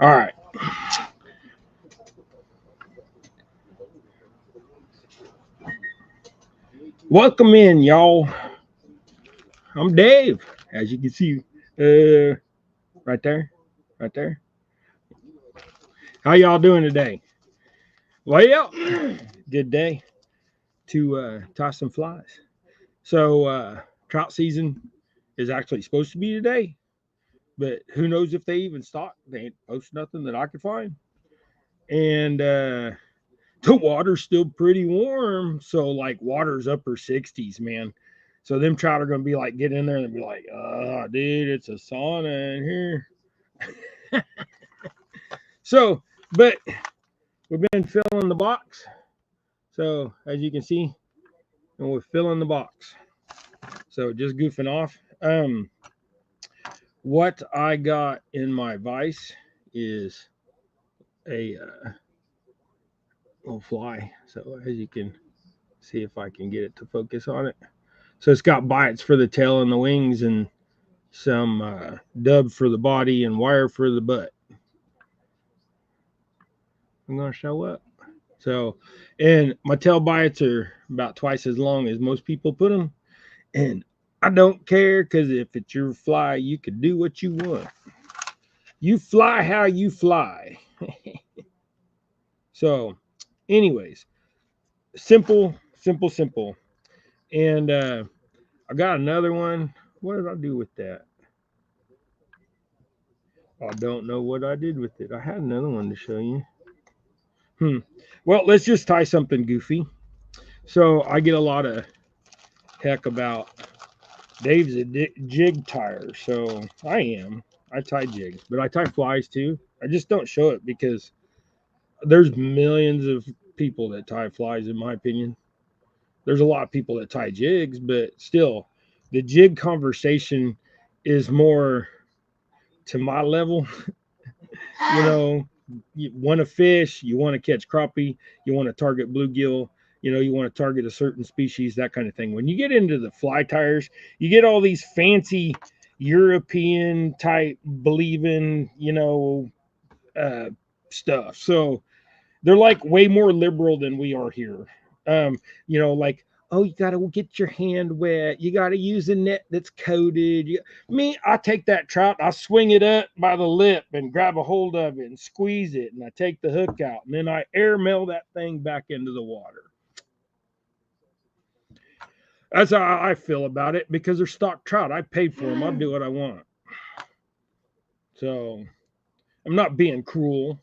All right. Welcome in, y'all. I'm Dave, as you can see, right there, right there. How y'all doing today? Well, yeah, good day to toss some flies. So, trout season is actually supposed to be today, but who knows if they even start? They ain't post nothing that I could find, and the water's still pretty warm. So, like, water's upper 60s, man. So them trout are gonna be like, get in there and be like, oh, dude, it's a sauna in here. So, but we've been filling the box. So as you can see, and we're filling the box. So just goofing off. What I got in my vise is a little fly. So as you can see, if I can get it to focus on it. So it's got bites for the tail and the wings, and some dub for the body and wire for the butt. I'm gonna show up. So, and my tail bites are about twice as long as most people put them. And I don't care, because if it's your fly, you can do what you want. You fly how you fly. So, anyways, simple, simple, simple. And I got another one. What did I do with that? I don't know what I did with it. I had another one to show you. Well, let's just tie something goofy. So I get a lot of heck about Dave's a jig tire. So I am. I tie jigs, but I tie flies too. I just don't show it because there's millions of people that tie flies, in my opinion. There's a lot of people that tie jigs, but still, the jig conversation is more to my level. You know, you want to fish, you want to catch crappie, you want to target bluegill, you want to target a certain species, that kind of thing. When you get into the fly tires, you get all these fancy European type believing, uh, stuff. So they're like way more liberal than we are here. Like, oh, you got to get your hand wet. You got to use a net that's coated. Me, I take that trout, I swing it up by the lip and grab a hold of it and squeeze it, and I take the hook out, and then I air mail that thing back into the water. That's how I feel about it, because they're stock trout. I paid for them. I'll do what I want. So I'm not being cruel.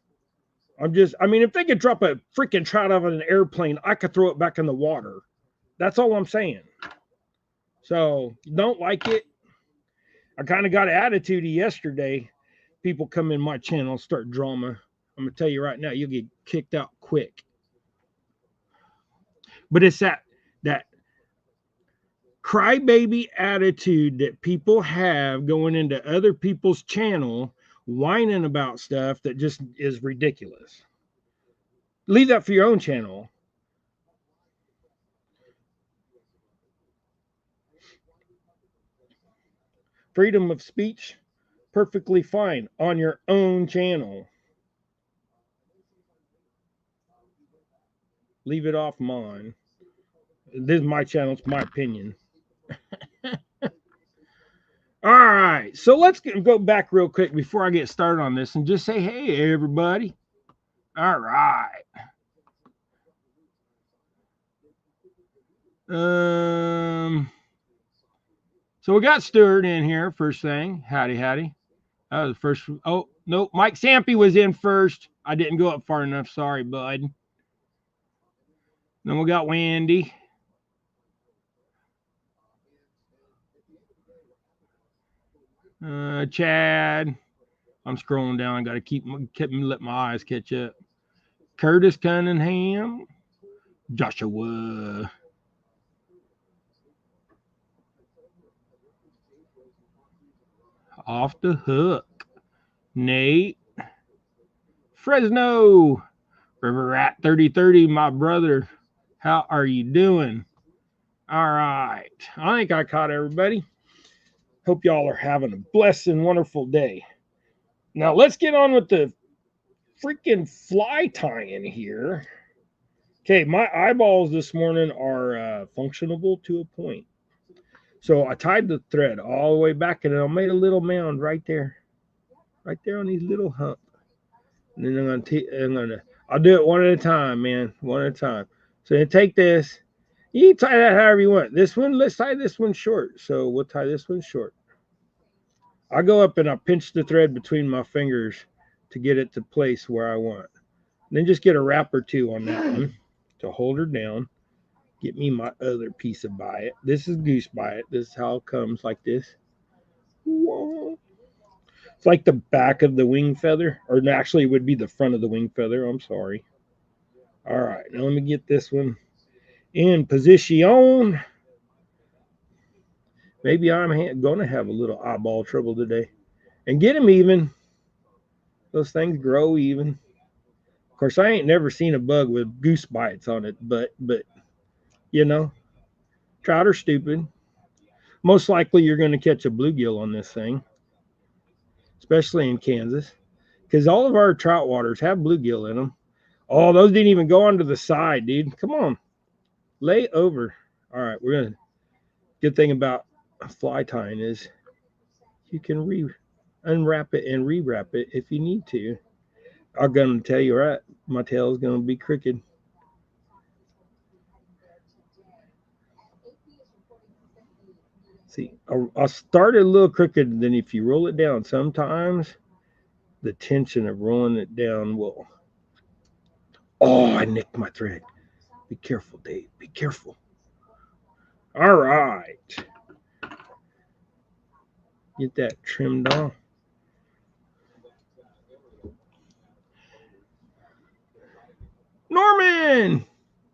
I mean, if they could drop a freaking trout out of an airplane, I could throw it back in the water. That's all I'm saying. So, you don't like it? I kind of got an attitude yesterday. People come in my channel, start drama. I'm going to tell you right now, you'll get kicked out quick. But it's that crybaby attitude that people have going into other people's channel, whining about stuff that just is ridiculous. Leave that for your own channel. Freedom of speech, perfectly fine on your own channel. Leave it off mine. This is my channel. It's my opinion. All right. So let's go back real quick before I get started on this and just say, hey, everybody. All right. So we got Stuart in here first thing. Howdy, howdy. That was the first. Oh, no. Mike Sampy was in first. I didn't go up far enough. Sorry, bud. Then we got Wendy. Chad. I'm scrolling down. I got to keep let my eyes catch up. Curtis Cunningham. Joshua. Off the hook. Nate. Fresno. River Rat 3030, my brother. How are you doing? All right. I think I caught everybody. Hope y'all are having a blessed and wonderful day. Now let's get on with the freaking fly tying here. Okay, my eyeballs this morning are functionable to a point. So I tied the thread all the way back and I made a little mound right there on these little hump. And then I'll do it one at a time, man, one at a time. So you take this, you can tie that however you want. This one, let's tie this one short. So we'll tie this one short. I go up and I pinch the thread between my fingers to get it to place where I want. And then just get a wrap or two on that one to hold her down. Get me my other piece of biot. This is goose biot. This is how it comes, like this. Whoa. It's like the back of the wing feather, or actually it would be the front of the wing feather. I'm sorry. All right, now let me get this one in position. Maybe I'm going to have a little eyeball trouble today. And get them even. Those things grow even. Of course, I ain't never seen a bug with goose bites on it, but you know, trout are stupid. Most likely you're going to catch a bluegill on this thing, especially in Kansas, because all of our trout waters have bluegill in them. Oh, those didn't even go onto the side, dude. Come on. Lay over. All right, we're going to. Good thing about fly tying is you can unwrap it and rewrap it if you need to. I'm going to tell you right, my tail is going to be crooked. See, I'll start it a little crooked, and then if you roll it down, sometimes the tension of rolling it down will. Oh, I nicked my thread. Be careful, Dave. Be careful. All right. Get that trimmed off. Norman!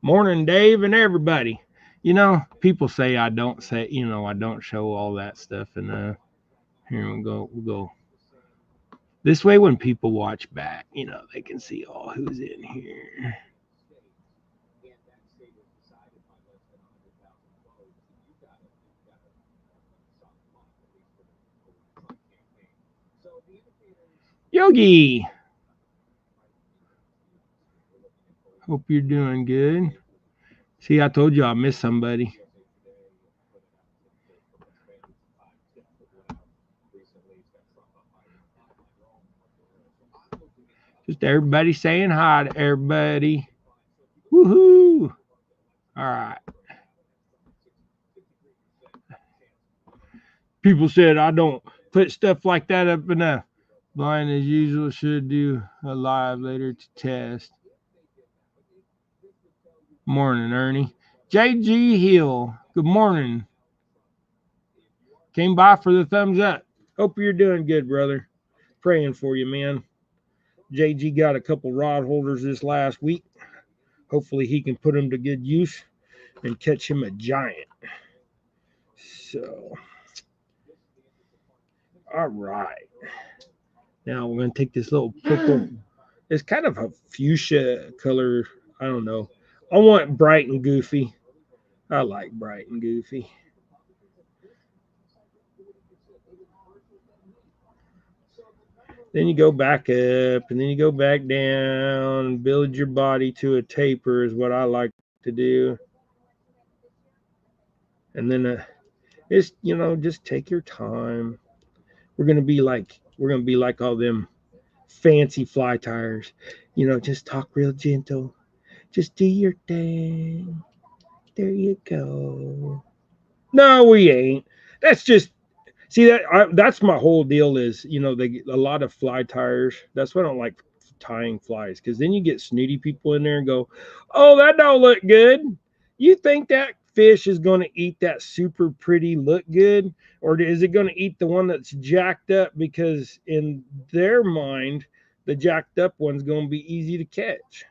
Morning, Dave, and everybody. You know, people say I don't show all that stuff. And here we'll go. This way, when people watch back, they can see who's in here. Yogi! Hope you're doing good. See, I told you I missed somebody. Just everybody saying hi to everybody. Woohoo! All right. People said I don't put stuff like that up enough. Blind as usual, should do a live later to test. Morning, Ernie. JG Hill, good morning. Came by for the thumbs up. Hope you're doing good, brother. Praying for you, man. JG got a couple rod holders this last week. Hopefully he can put them to good use and catch him a giant. So, all right. Now we're going to take this little purple. It's kind of a fuchsia color. I don't know. I want bright and goofy. I like bright and goofy. Then you go back up and then you go back down and build your body to a taper is what I like to do. And then it's, just take your time. We're going to be like all them fancy fly tires. Just talk real gentle. Just do your thing. There you go. No, we ain't. That's just that's my whole deal is, they get a lot of fly tires. That's why I don't like tying flies, because then you get snooty people in there and go, oh, that don't look good. You think that fish is going to eat that super pretty look good, or is it going to eat the one that's jacked up? Because in their mind, the jacked up one's going to be easy to catch.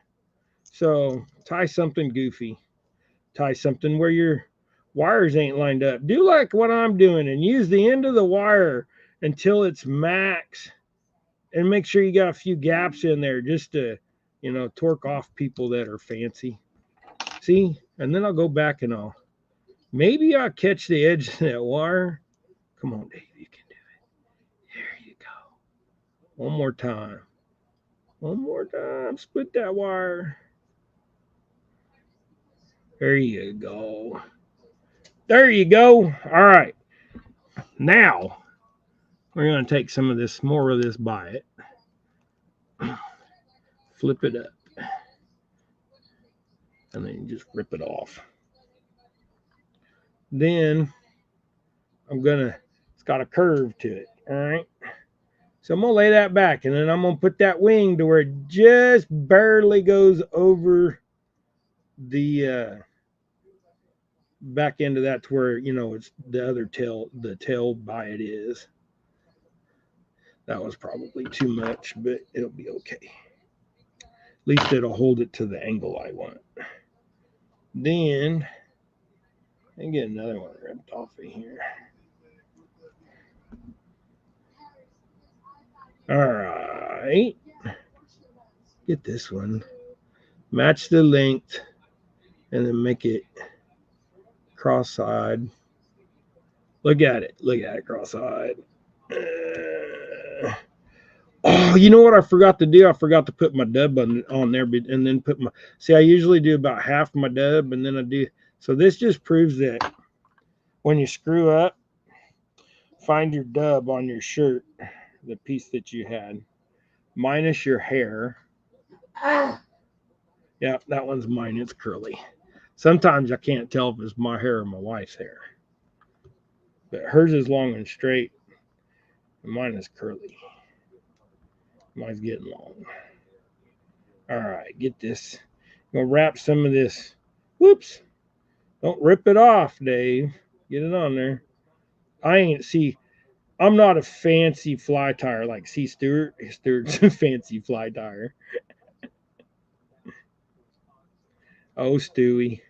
So tie something goofy. Tie something where your wires ain't lined up. Do like what I'm doing and use the end of the wire until it's max, and make sure you got a few gaps in there just to, torque off people that are fancy. See? And then I'll go back and maybe I'll catch the edge of that wire. Come on, Dave, you can do it. There you go. One more time. One more time. Split that wire. There you go. There you go. All right. Now we're going to take some of this, more of this by it. Flip it up. And then you just rip it off. Then it's got a curve to it. All right. So I'm going to lay that back, and then I'm going to put that wing to where it just barely goes over the back end of that, to where, it's the other tail, the tail by it is. That was probably too much, but it'll be okay. At least it'll hold it to the angle I want. Then I get another one ripped off of here. All right. Get this one. Match the length and then make it cross-eyed. Look at it. Look at it cross-eyed. Oh, you know what I forgot to do? I forgot to put my dub on there, and then put my... See, I usually do about half my dub, and then I do... So this just proves that when you screw up, find your dub on your shirt, the piece that you had, minus your hair. Yeah, that one's mine. It's curly. Sometimes I can't tell if it's my hair or my wife's hair. But hers is long and straight, and mine is curly. Mine's getting long. All right, get this. I'm going to wrap some of this. Whoops. Don't rip it off, Dave. Get it on there. I'm not a fancy fly tire like Stewart. Stewart's a fancy fly tire. Oh, Stewie.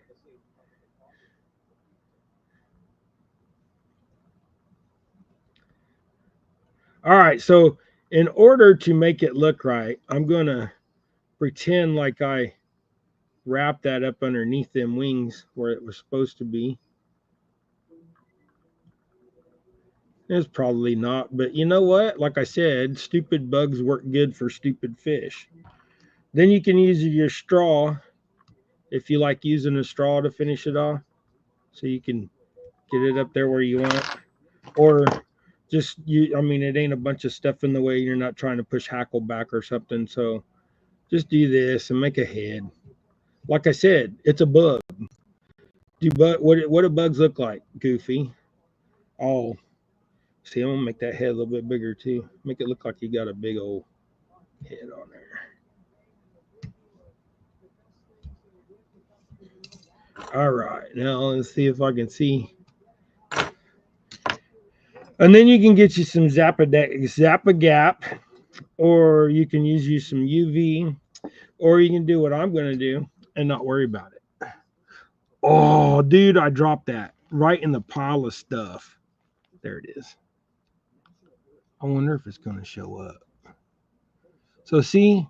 All right, so in order to make it look right, I'm going to pretend like I wrap that up underneath them wings where it was supposed to be. It's probably not, but you know what? Like I said, stupid bugs work good for stupid fish. Then you can use your straw if you like using a straw to finish it off, so you can get it up there where you want. Or just it ain't a bunch of stuff in the way. You're not trying to push hackle back or something. So just do this and make a head. Like I said, it's a bug. What do bugs look like, Goofy? Oh, see, I'm gonna make that head a little bit bigger too. Make it look like you got a big old head on there. All right, now let's see if I can see. And then you can get you some Zap-A-Gap, or you can use you some UV, or you can do what I'm going to do and not worry about it. Oh, dude, I dropped that right in the pile of stuff. There it is. I wonder if it's going to show up. So see,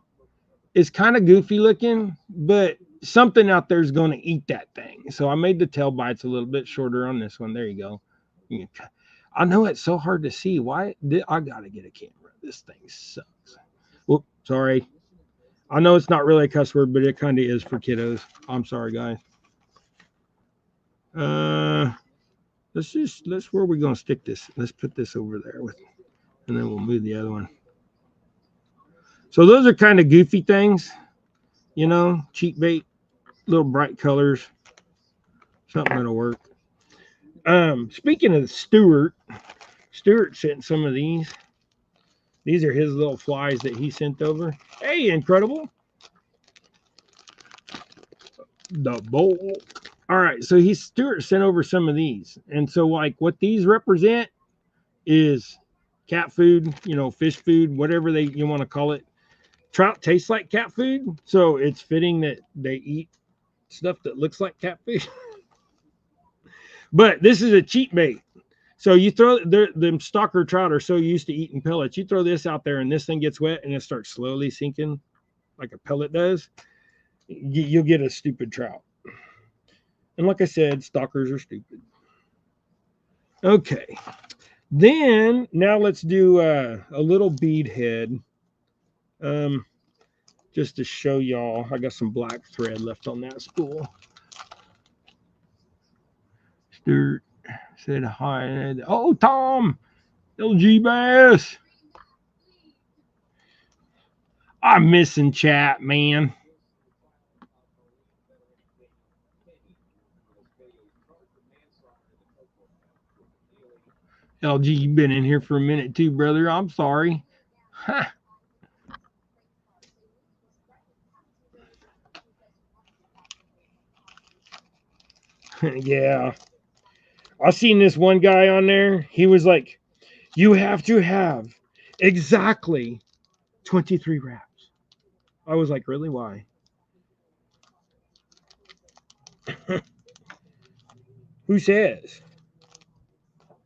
it's kind of goofy looking, but something out there is going to eat that thing. So I made the tail bites a little bit shorter on this one. There you go. I know it's so hard to see. Why I gotta get a camera? This thing sucks. Whoop, sorry. I know it's not really a cuss word, but it kind of is for kiddos. I'm sorry, guys. Let's where are we gonna stick this? Let's put this over there and then we'll move the other one. So those are kind of goofy things, cheap bait, little bright colors, something that'll work. Speaking of Stewart sent some of these. These are his little flies that he sent over. Hey, incredible. The bowl. All right, so Stewart sent over some of these. And so like what these represent is cat food, fish food, whatever you want to call it. Trout tastes like cat food, so it's fitting that they eat stuff that looks like cat food. But this is a cheat bait. So you throw them stalker trout are so used to eating pellets. You throw this out there and this thing gets wet and it starts slowly sinking like a pellet does. You'll get a stupid trout. And like I said, stalkers are stupid. Okay. Then now let's do a little bead head. just to show y'all. I got some black thread left on that spool. Stuart said hi. Oh, Tom, LG Bass. I'm missing chat, man. LG, you've been in here for a minute too, brother. I'm sorry. Huh. Yeah. I seen this one guy on there. He was like, you have to have exactly 23 wraps. I was like, really? Why? Who says?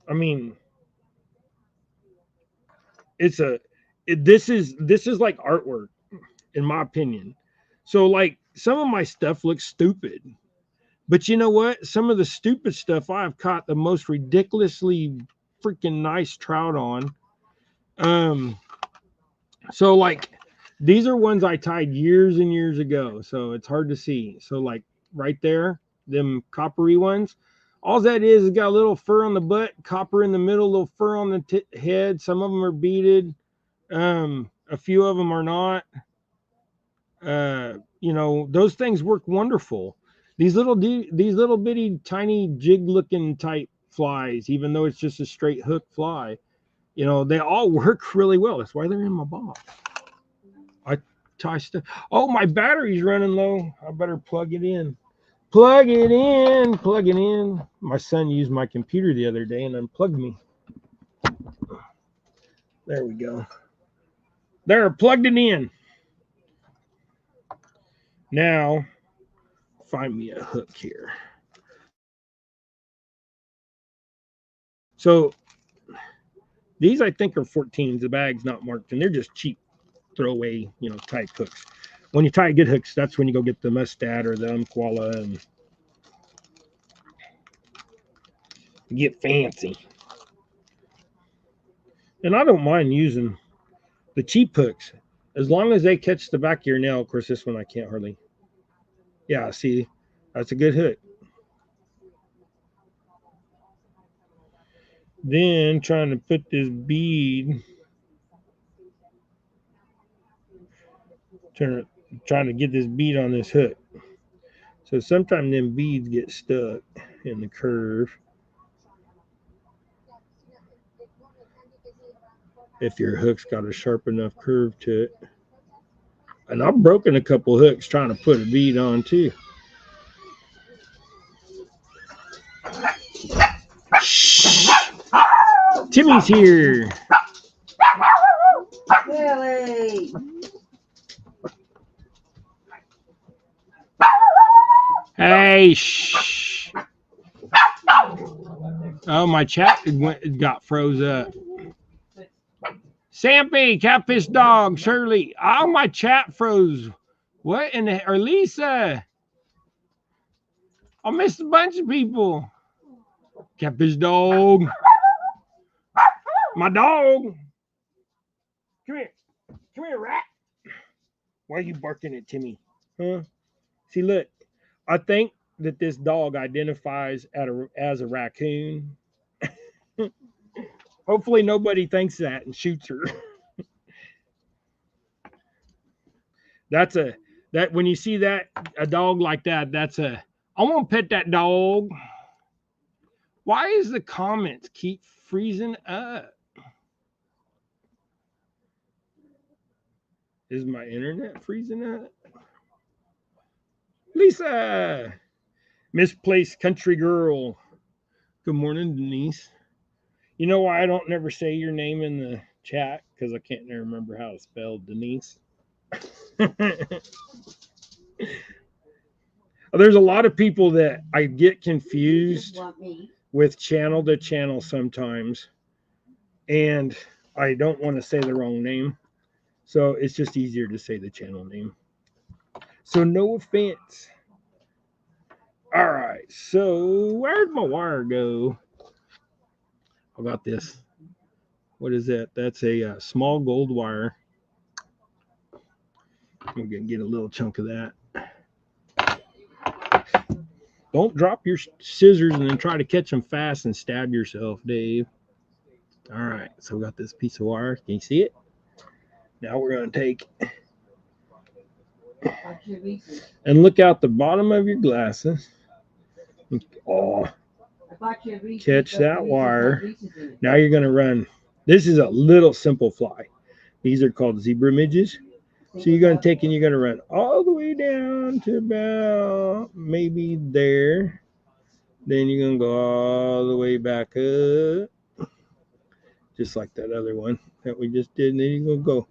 I mean, it's a this is like artwork in my opinion. So like some of my stuff looks stupid. But you know what? Some of the stupid stuff I've caught the most ridiculously freaking nice trout on. Um so like these are ones I tied years and years ago, so it's hard to see. So like right there, them coppery ones, all that is got a little fur on the butt, copper in the middle, little fur on the head. Some of them are beaded, a few of them are not. You know, those things work wonderful. These little bitty tiny jig looking type flies, even though it's just a straight hook fly, you know, they all work really well. That's why they're in my box. I tie stuff. Oh, my battery's running low. I better plug it in. Plug it in. Plug it in. My son used my computer the other day and unplugged me. There we go. There, plugged it in. Now, find me a hook here. So, these I think are 14s. The bag's not marked, and they're just cheap throwaway, you know, type hooks. When you tie good hooks, that's when you go get the mustad or the umquala and get fancy. And I don't mind using the cheap hooks as long as they catch the back of your nail. Of course, this one I can't hardly. Yeah, see, that's a good hook. Then trying to put this bead, trying to get this bead on this hook. So sometimes them beads get stuck in the curve. If your hook's got a sharp enough curve to it. And I've broken a couple hooks trying to put a bead on too. Shh. Timmy's here. Billy. Hey, shh. Oh, my chat got froze up. Sampy, catfish dog, Shirley. Oh, my chat froze. What in the, or Lisa? I missed a bunch of people. Catfish dog. My dog. Come here. Come here, rat. Why are you barking at Timmy? Huh? See, look. I think that this dog identifies as a raccoon. Hopefully nobody thinks that and shoots her. That's that when you see that a dog like that, that's a I want to pet that dog. Why is the comments keep freezing up? Is my internet freezing up? Lisa, misplaced country girl. Good morning, Denise. You know why I don't never say your name in the chat? Because I can't never remember how to spell Denise. There's a lot of people that I get confused with channel to channel sometimes, and I don't want to say the wrong name, so it's just easier to say the channel name. So no offense. All right, so where'd my wire go? I got this. What is that? That's a small gold wire. We're gonna get a little chunk of that. Don't drop your scissors and then try to catch them fast and stab yourself, Dave. All right, so we got this piece of wire. Can you see it? Now we're gonna take and look out the bottom of your glasses. Oh, catch that wire. Now you're gonna run. This is a little simple fly. These are called zebra midges. So you're going to take and you're going to run all the way down to about maybe there. Then you're going to go all the way back up, just like that other one that we just did. And then you're going to go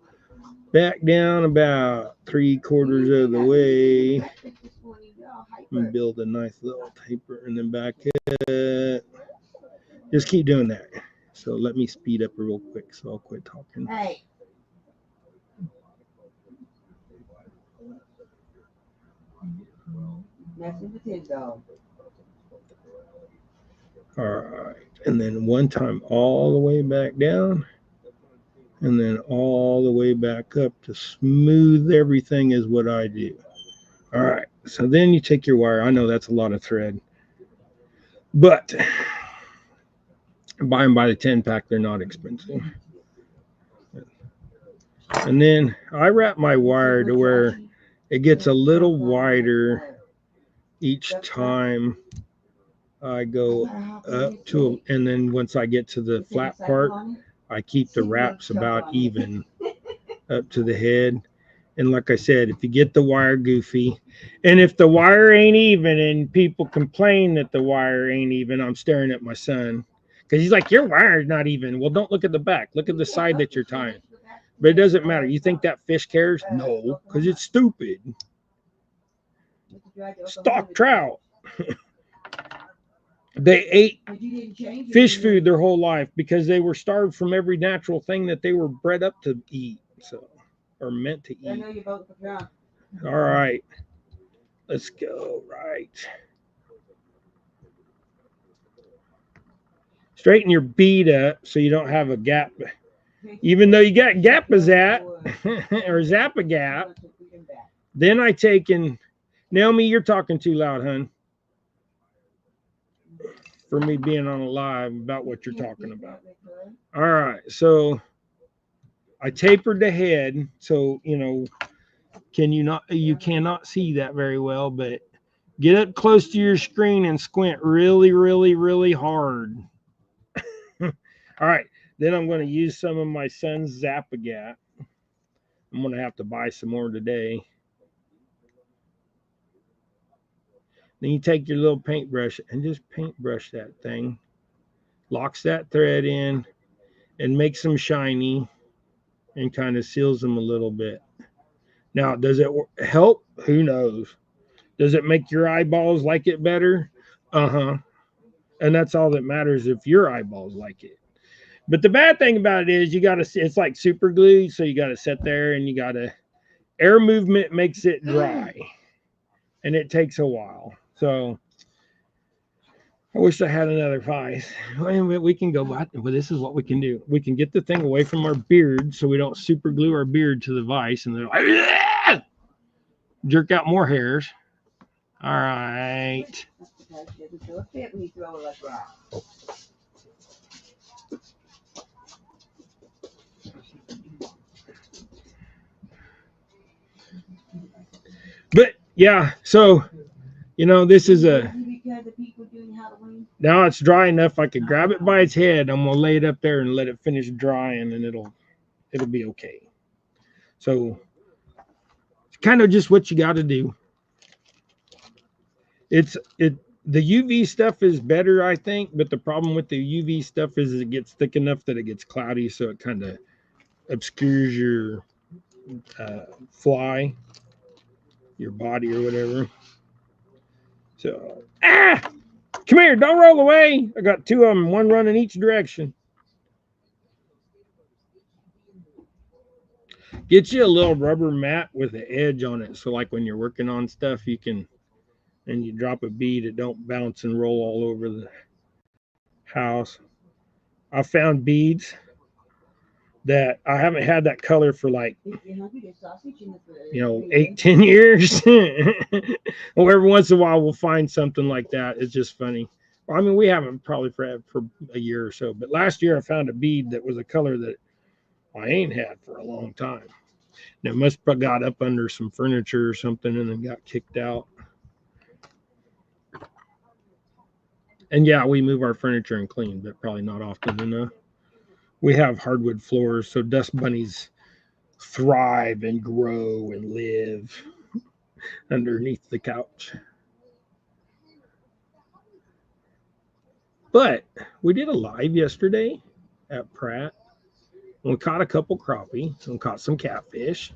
back down about 3/4 of the way and build a nice little taper and then back up. Just keep doing that. So let me speed up real quick so I'll quit talking. Hey. All right, and then one time all the way back down, and then all the way back up to smooth everything is what I do. All right, so then you take your wire. I know that's a lot of thread, but buy them by the 10-pack. They're not expensive. And then I wrap my wire to where it gets a little wider each time I go up to, and then once I get to the flat part, I keep the wraps about even up to the head. And like I said, if you get the wire goofy, and if the wire ain't even and people complain that the wire ain't even, I'm staring at my son because he's like, your wire's not even. Well, don't look at the back. Look at the side that you're tying. But it doesn't matter. You think that fish cares? No, because it's stupid. Stock trout. They ate fish food their whole life because they were starved from every natural thing that they were bred up to eat, so or meant to eat. All right, let's go. Right, straighten your bead up so you don't have a gap. Even though you got Gap-a-Zap or Zap-a-Gap, then I take and Naomi, you're talking too loud, hun. For me being on a live about what you're talking about. All right, so I tapered the head, so you cannot see that very well, but get up close to your screen and squint really, really, really hard. All right, then I'm going to use some of my son's Zap-a-Gap. I'm going to have to buy some more today. Then you take your little paintbrush and just paintbrush that thing. Locks that thread in and makes them shiny and kind of seals them a little bit. Now, does it help? Who knows? Does it make your eyeballs like it better? Uh-huh. And that's all that matters if your eyeballs like it. But the bad thing about it is it's like super glue, so you got to sit there and you got to, air movement makes it dry. And it takes a while. So I wish I had another vise. We can go by, but this is what we can do. We can get the thing away from our beard so we don't super glue our beard to the vise and then jerk out more hairs. All right. But yeah, so this is now it's dry enough I could grab it by its head. I'm gonna lay it up there and let it finish drying, and it'll be okay. So it's kind of just what you got to do. The UV stuff is better, I think, but the problem with the UV stuff is it gets thick enough that it gets cloudy, so it kind of obscures your fly, your body or whatever. So, come here, don't roll away. I got two of them, one running each direction. Get you a little rubber mat with an edge on it, so like when you're working on stuff, you can, and you drop a bead, it don't bounce and roll all over the house. I found beads that I haven't had that color for like 8-10 years. Well, every once in a while we'll find something like that. It's just funny. Well, I mean, we haven't probably for a year or so, but last year I found a bead that was a color that I ain't had for a long time. And it must have got up under some furniture or something and then got kicked out. And yeah, we move our furniture and clean, but probably not often enough. We have hardwood floors, so dust bunnies thrive and grow and live underneath the couch. But we did a live yesterday at Pratt. And we caught a couple crappie and caught some catfish.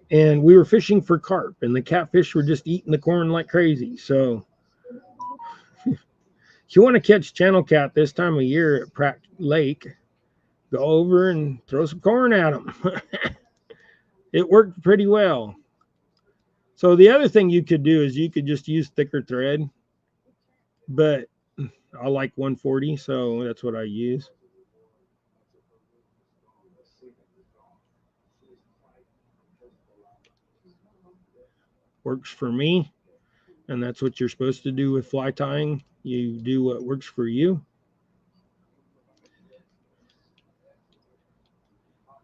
And we were fishing for carp, and the catfish were just eating the corn like crazy. So if you want to catch channel cat this time of year at Pratt Lake, go over and throw some corn at them. It worked pretty well. So the other thing you could do is you could just use thicker thread, but I like 140, so that's what I use. Works for me, and that's what you're supposed to do with fly tying. You do what works for you.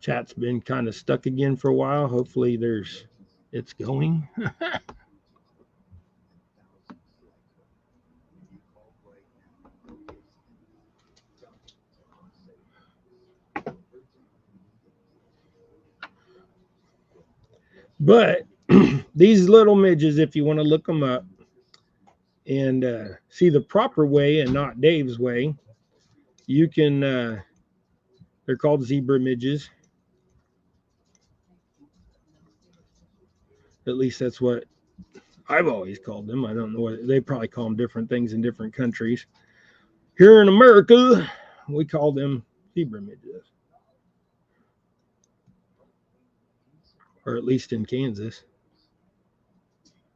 Chat's been kind of stuck again for a while. Hopefully it's going. But these little midges, if you want to look them up and see the proper way and not Dave's way, you can, they're called zebra midges. At least that's what I've always called them. I don't know what they probably call them different things in different countries. Here in America, we call them zebra midges, or at least in Kansas.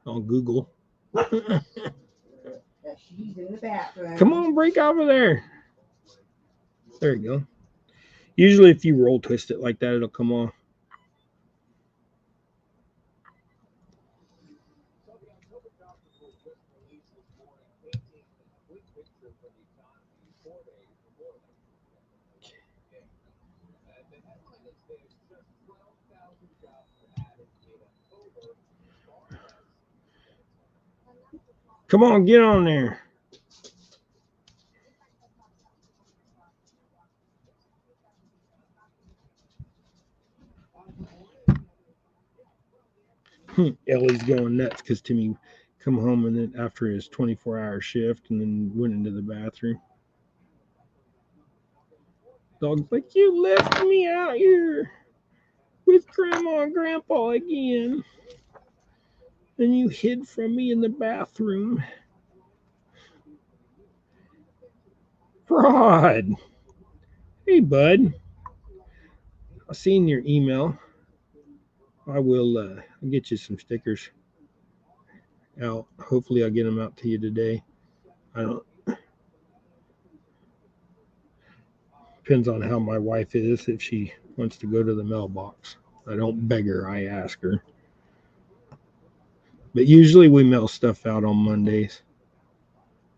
On Google. Come on, break out of there. There you go. Usually, if you roll twist it like that, it'll come off. Come on, get on there. Ellie's going nuts because Timmy come home and then after his 24-hour shift and then went into the bathroom. Dog's like, you left me out here with Grandma and Grandpa again. And you hid from me in the bathroom. Fraud. Hey, bud. I seen your email. I will get you some stickers out. Hopefully, I'll get them out to you today. I don't. Depends on how my wife is. If she wants to go to the mailbox, I don't beg her. I ask her. But usually we mail stuff out on Mondays.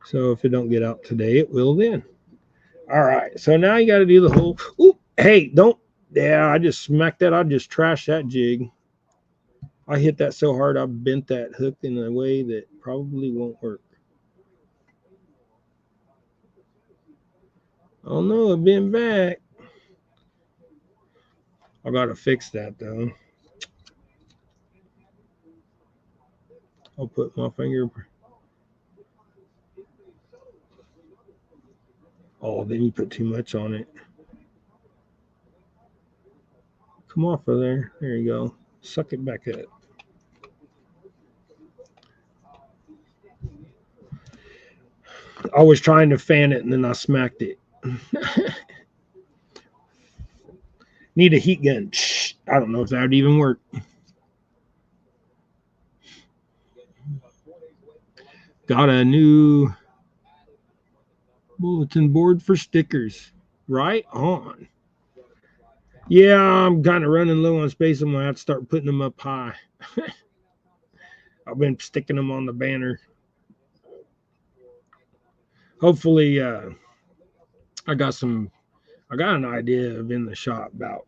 So if it don't get out today, it will then. All right. So now you got to do the whole. Ooh, hey, don't. Yeah, I just smacked that. I just trashed that jig. I hit that so hard I bent that hook in a way that probably won't work. Oh no, it bent back. I gotta fix that though. I'll put my finger. Oh, then you put too much on it. Come off of there. There you go. Suck it back up. I was trying to fan it and then I smacked it. Need a heat gun. I don't know if that would even work. Got a new bulletin board for stickers. Right on. Yeah, I'm kind of running low on space. I'm gonna have to start putting them up high. I've been sticking them on the banner. Hopefully, I got some. I got an idea of in the shop about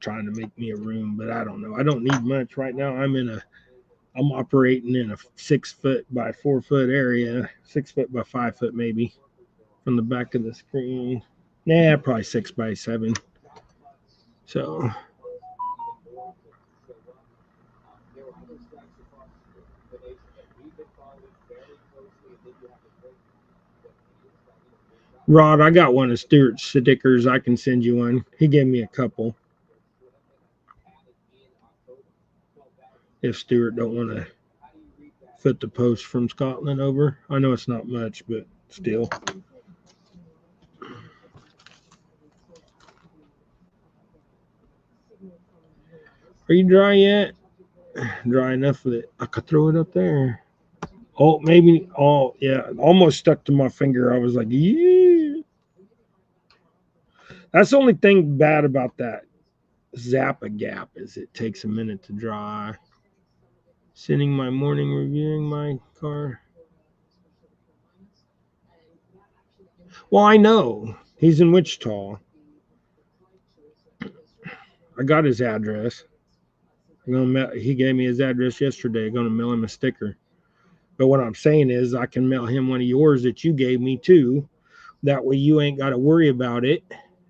trying to make me a room, but I don't know. I don't need much right now. I'm operating in a 6 foot by 4 foot area, 6 foot by 5 foot maybe from the back of the screen. Nah, probably 6 by 7. So Rod, I got one of Stuart's stickers. I can send you one. He gave me a couple. If Stuart don't want to foot the post from Scotland over, I know it's not much, but still. Are you dry yet? Dry enough with it. I could throw it up there. Oh, maybe. Oh, yeah. Almost stuck to my finger. I was like, yeah. That's the only thing bad about that Zappa Gap is it takes a minute to dry. Sending my morning reviewing my car. Well, I know he's in Wichita. I got his address. He gave me his address yesterday. I'm gonna mail him a sticker. But what I'm saying is, I can mail him one of yours that you gave me too. That way, you ain't got to worry about it,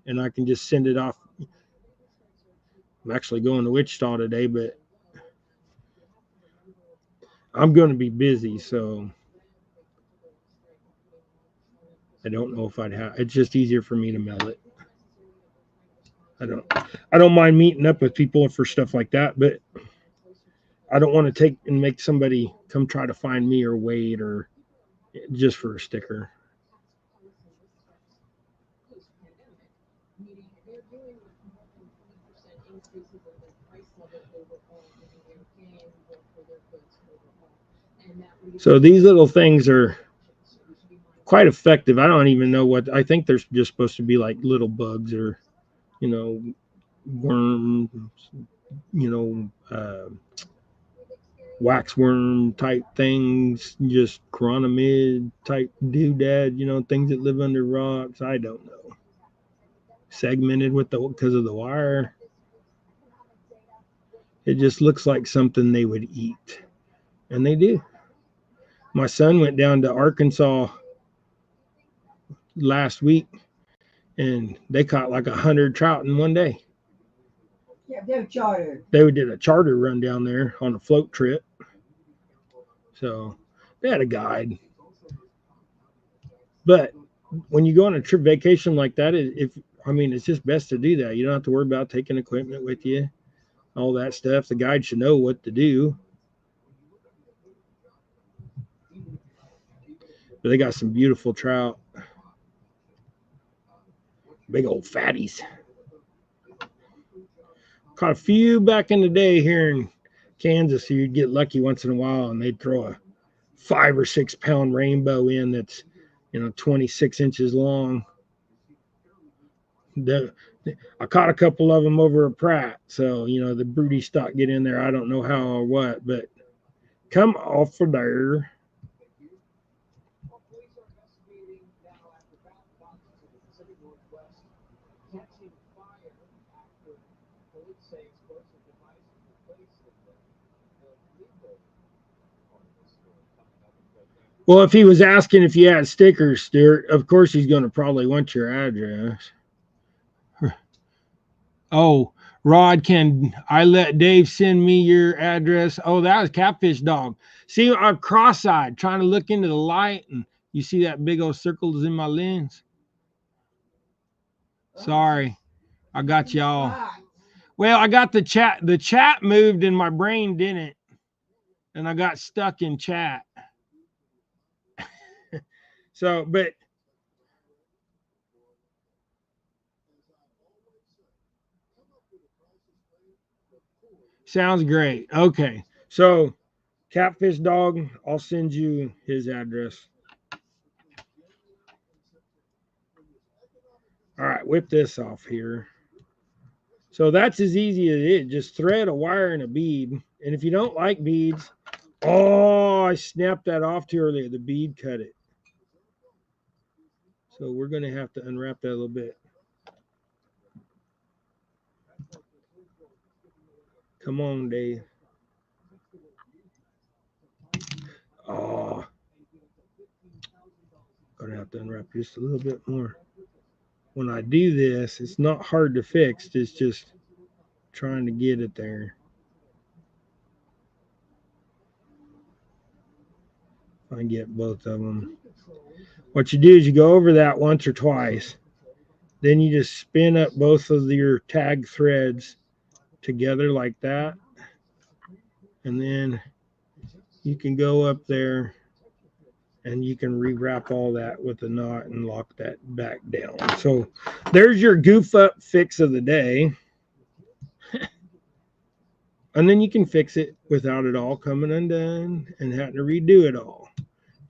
and I can just send it off. I'm actually going to Wichita today, but I'm going to be busy, so I don't know if I'd have. It's just easier for me to mail it. I don't. I don't mind meeting up with people for stuff like that, but I don't want to take and make somebody come try to find me or wait or just for a sticker. So these little things are quite effective. I don't even know what I think they're just supposed to be like little bugs or you know worms, waxworm type things, just chironomid type doodad, things that live under rocks. I don't know. Segmented with the because of the wire. It just looks like something they would eat, and they do. My son went down to Arkansas last week, and they caught like 100 trout in one day. Yeah, they're chartered. They did a charter run down there on a float trip, so they had a guide. But when you go on a trip vacation like that, if I mean, it's just best to do that. You don't have to worry about taking equipment with you, all that stuff. The guide should know what to do. But they got some beautiful trout, big old fatties. Caught a few back in the day here in Kansas. So you'd get lucky once in a while, and they'd throw a 5 or 6 pound rainbow in that's 26 inches long. The, I caught a couple of them over a Pratt, so the broody stock get in there. I don't know how or what, but come off of there. Well, if he was asking if you had stickers, Stuart, of course he's going to probably want your address. Oh, Rod, can I let Dave send me your address? Oh, that was Catfish Dog. See, I'm cross-eyed trying to look into the light, and you see that big old circle is in my lens. Sorry, I got y'all. Well, I got the chat. The chat moved and my brain didn't, and I got stuck in chat. So, but sounds great. Okay, so Catfish Dog, I'll send you his address. All right, whip this off here. So that's as easy as it is. Just thread a wire and a bead. And if you don't like beads, oh, I snapped that off too early. The bead cut it. So we're going to have to unwrap that a little bit. Come on, Dave. Oh, going to have to unwrap just a little bit more. When I do this, it's not hard to fix. It's just trying to get it there. I get both of them. What you do is you go over that once or twice. Then you just spin up both of your tag threads together like that. And then you can go up there and you can rewrap all that with a knot and lock that back down. So there's your goof up fix of the day. And then you can fix it without it all coming undone and having to redo it all.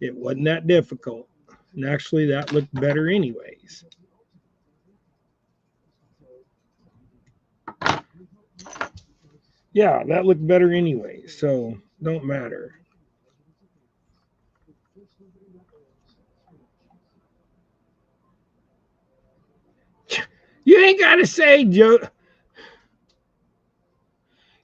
It wasn't that difficult. And actually, that looked better anyways. Yeah, that looked better anyways. So don't matter. You ain't got to say joke.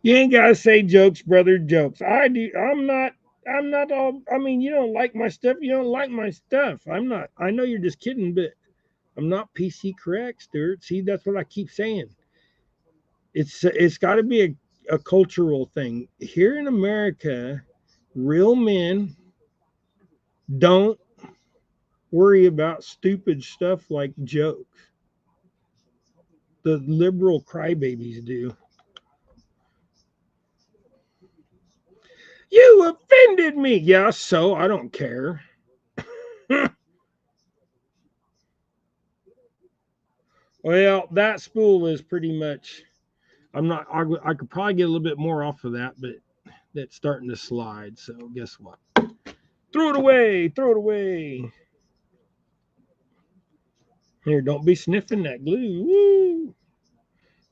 You ain't got to say jokes, brother. Jokes. I do. I'm not. I'm not all. I mean, you don't like my stuff. You don't like my stuff. I'm not. I know you're just kidding, but I'm not PC correct, Stuart. See, that's what I keep saying. It's got to be a cultural thing here in America. Real men don't worry about stupid stuff like jokes. The liberal crybabies do. You offended me. Yeah, so I don't care. Well, that spool is pretty much. I'm not. I could probably get a little bit more off of that, but that's starting to slide. So guess what? Throw it away. Throw it away. Here, don't be sniffing that glue. Woo.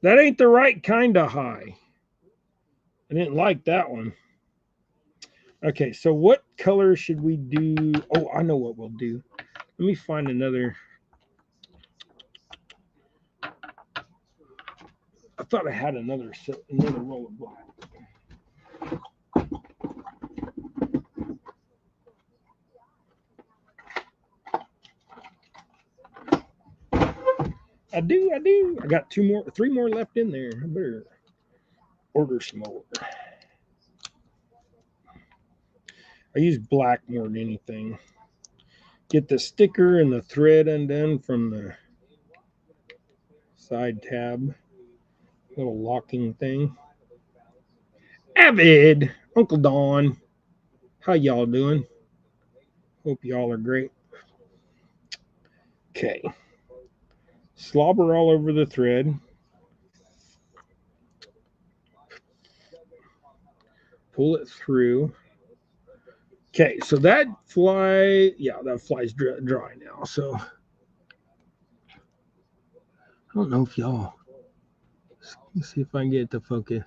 That ain't the right kind of high. I didn't like that one. Okay, so what color should we do? Oh, I know what we'll do. Let me find another. I thought I had another roll of black. I do. I got three more left in there. I better order some more. I use black more than anything. Get the sticker and the thread undone from the side tab. Little locking thing. Avid, Uncle Don, how y'all doing? Hope y'all are great. Okay. Slobber all over the thread. Pull it through. Okay, so that fly's dry now. So I don't know if y'all. Let's see if I can get it to focus.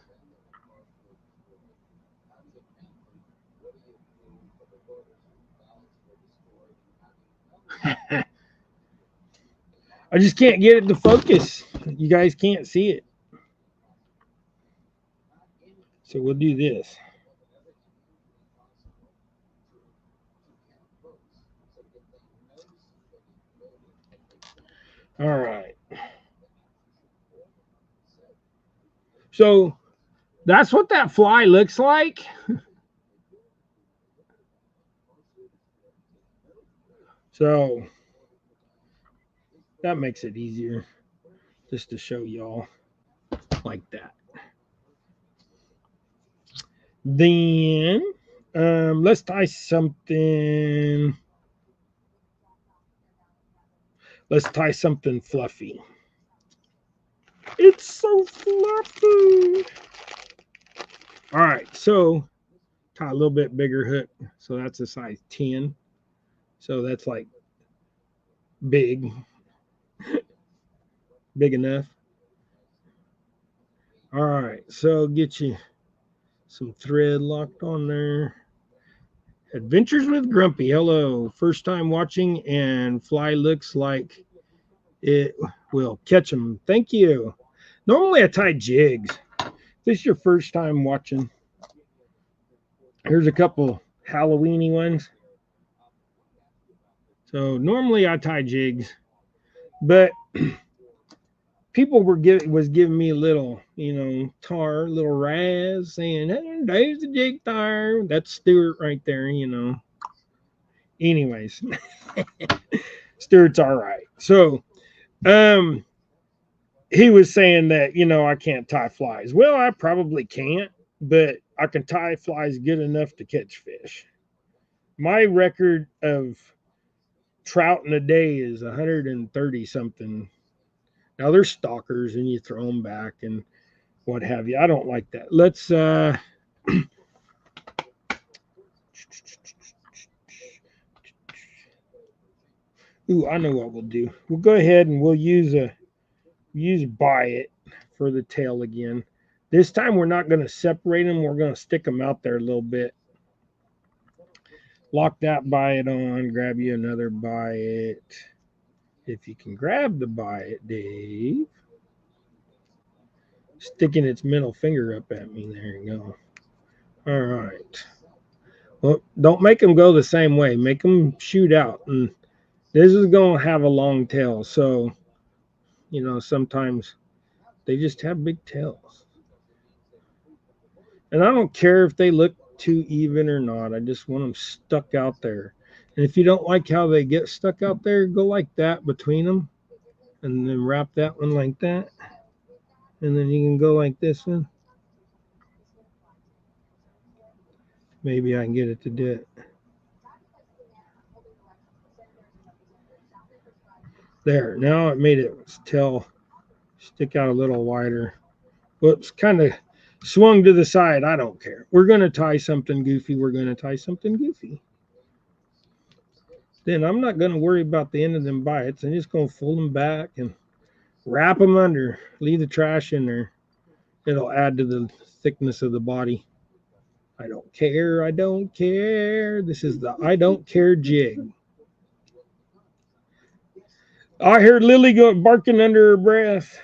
I just can't get it to focus. You guys can't see it. So we'll do this. All right. So that's what that fly looks like. So that makes it easier just to show y'all like that. Then let's tie something. Let's tie something fluffy. It's so fluffy. All right, so tie a little bit bigger hook. So that's a size 10. So that's like big enough. All right, so get you some thread locked on there. Adventures with Grumpy. Hello. First time watching, and fly looks like it will catch them. Thank you. Normally I tie jigs. If this is your first time watching, here's a couple Halloweeny ones. So normally I tie jigs, but people was giving me a little, little razz, saying, "Hey, there's the jig tire." That's Stuart right there, Anyways, Stuart's all right. So, um, he was saying that I can't tie flies. Well, I probably can't, but I can tie flies good enough to catch fish. My record of trout in a day is 130 something. Now there's stalkers and you throw them back and what have you. I don't like that. Let's ooh, I know what we'll do. We'll go ahead and we'll use buy it for the tail again. This time we're not going to separate them. We're going to stick them out there a little bit. Lock that buy it on. Grab you another buy it. If you can grab the buy it, Dave. Sticking its middle finger up at me. There you go. All right. Well, don't make them go the same way. Make them shoot out. And this is going to have a long tail. So, sometimes they just have big tails. And I don't care if they look too even or not. I just want them stuck out there. And if you don't like how they get stuck out there, go like that between them. And then wrap that one like that. And then you can go like this one. Maybe I can get it to do it. There. Now it made its tail stick out a little wider. Whoops. Kind of swung to the side. I don't care. We're going to tie something goofy. We're going to tie something goofy. Then I'm not going to worry about the end of them bites. I'm just going to fold them back and wrap them under. Leave the trash in there. It'll add to the thickness of the body. I don't care. I don't care. This is the I don't care jig. I heard Lily barking under her breath.